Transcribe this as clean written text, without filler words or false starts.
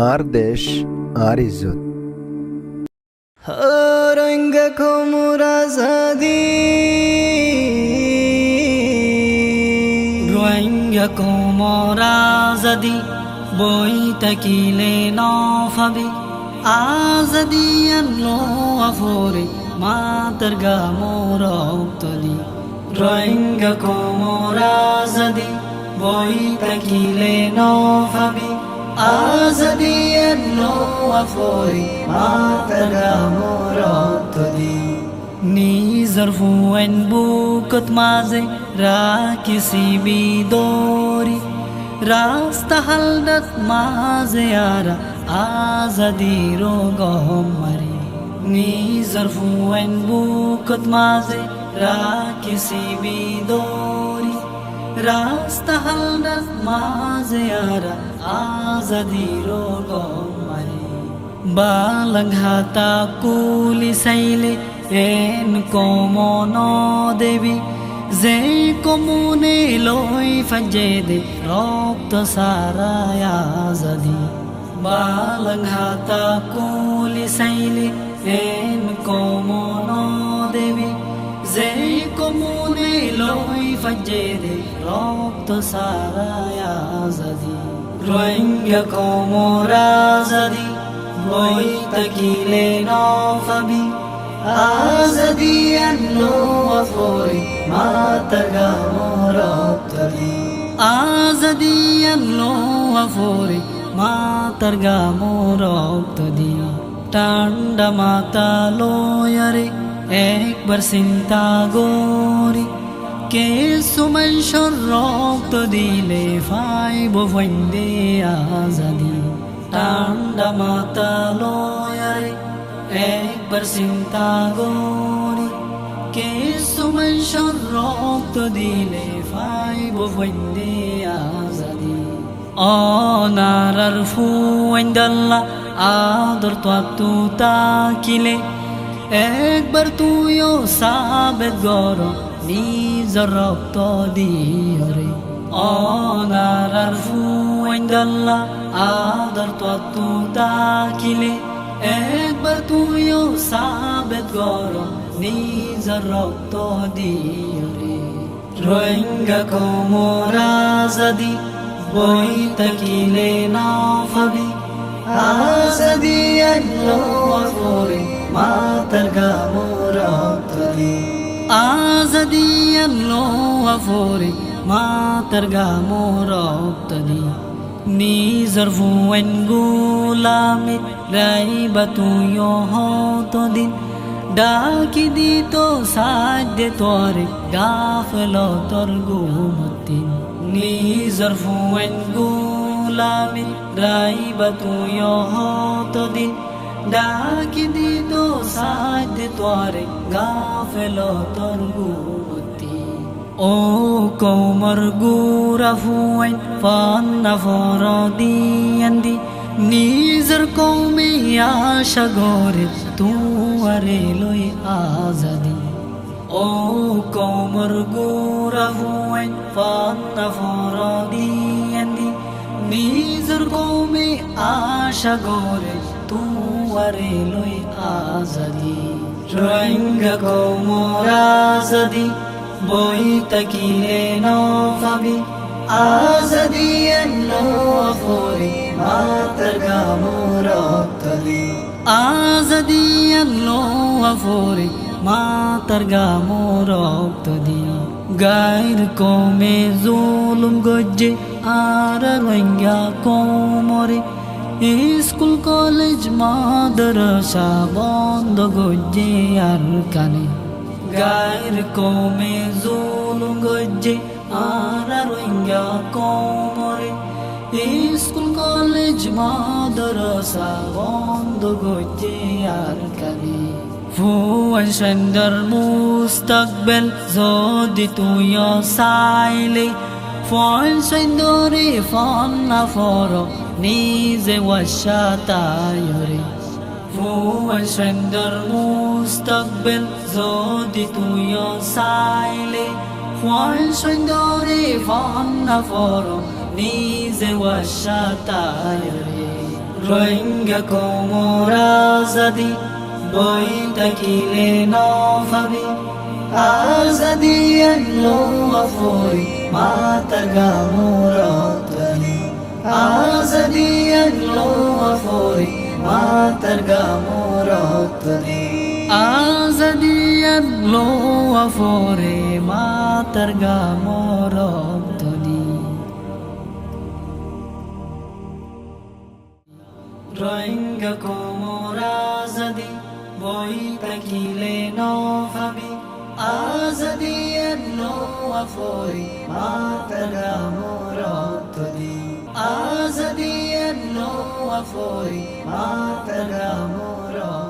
আর দেশ আর ইজ্জত। রঙ্গ কোমরা জাদি রোহিঙ্গা কোমরা যদি বই তাকিলে নফাবি আজাদি আনলো আফরে মাতার গা মোরক্তদি রোহিঙ্গা কোমরা যদি বই তাকিলে নফাবি আজাদি আনলো আফরে মাতার গা মোরক্তদি نیزر فوین بوکت مازه را کسی بیدوری راست حلدت مازه یارا آزادی رو گمری نیزر فوین بوکت مازه را کسی بیدوری راست حلدت مازه یارا آزادی رو گمری بالنگ হাতা কুলি সাইলে এন কমন দেবী যে কমনে লই ফাজে দে রক্ত সারায় আজাদি বালং হাতা কুলি সাইলে এন কমন দেবী যে কমনে লই ফাজে দে রক্ত সারায় আজাদি রোহিঙ্গা কোমরা জাদি বই তাকিলে নফাবি আজাদি আনলো আফরে মাতার গা মোরক্তদি আজাদি আনলো আফরে মাতার গা মোরক্তদি টান্ডা মাতা লয়ারে একবার চিন্তা গরি কে সুমনসর রক্ত দিলে ফাইব ফন্দে আজাদি টান্ডা মাতা লয়ারে একবার চিন্তা গরি কে সুমনসর রক্ত দিলে ফাইব ফন্দে আজাদি অনারার ফুয়াইন্দাল্লা আদর তো তাকিলে একবার তুইও সাবেত গর নিজর রক্ত দিয়রে অনারার ফুয়াইন্দাল্লা আদর তো তাকিলে একবার তুইও সাবেত গর নিজর রক্ত দিয়রে রোহিঙ্গা কোমরা জাদি বই তাকিলে নফাবি আজাদি আনলো আফরে মাতার গা মোরক্তদি আজাদি আনলো আফরে মাতার গা মোরক্তদি নিজর ফুয়েন গুলামে রাইবা তুইও হতো দিন ডাকি দিত সাজে তোরে গাফল তোর গুমতিন নিজর ফুয়েন গুলামে রাইবা তুইও হতো দিন ডাকি দিত সাজে তোরে গাফল তোর গুমতিন ও কোমর গুরা ফুয়েন ফান্না ফরদিয়ান্দি নিজর কৌমে আশা গরে তুয়ারে লই আজাদি ও কোমর গুরা ফুয়েন ফান্না ফরদিয়ান্দি নিজর কৌমে আশা গরে তুয়ারে লই আজাদি রোহিঙ্গা কোমরা জাদি বই তাকিলে নফাবি আজাদি আনলো আফরে মাতার গা মোরক্তদি আজাদি আনলো আফরে মাতার গা মোরক্তদি গায়ের কমে জুলুম গজ্জে আর রোহিঙ্গা কোমরে স্কুল কলেজ মাদ্রাসা বন্ধ গজ্জে আর কানে গায়ের কমে জুলুম গজ্জে আর রোহিঙ্গা কোমরে স্কুল কলেজ মাদ্রাসা বন্ধ গজ্জে আর কানে ফুয়ান সন্ডার মুস্তাকবেল যদি তুইও চাইলে ফন সন্দরে ফন না ফর নিজে ওয়াশা তায়রে ফুয়ান সন্ডার মুস্তাকবেল যদি তুইও চাইলে ফন সন্দরে ফন না ফর নিজে ওয়াশা তায়রে রোহিঙ্গা কোমর আজাদি বই থাকিলে নভাবি আজাদি আনলো আফরি মাতার গামরতলি আজাদি আনলো আফরি মাতার গামরতলি আজাদি আনলো আফরি মাতার গামরতলি রোহিঙ্গা কোমর আজাদি বই থাকিলে নভাবি আজাদি আনলো আফরি মাতার গামরতলি আজাদি আনলো আফরি মাতার গামরতলি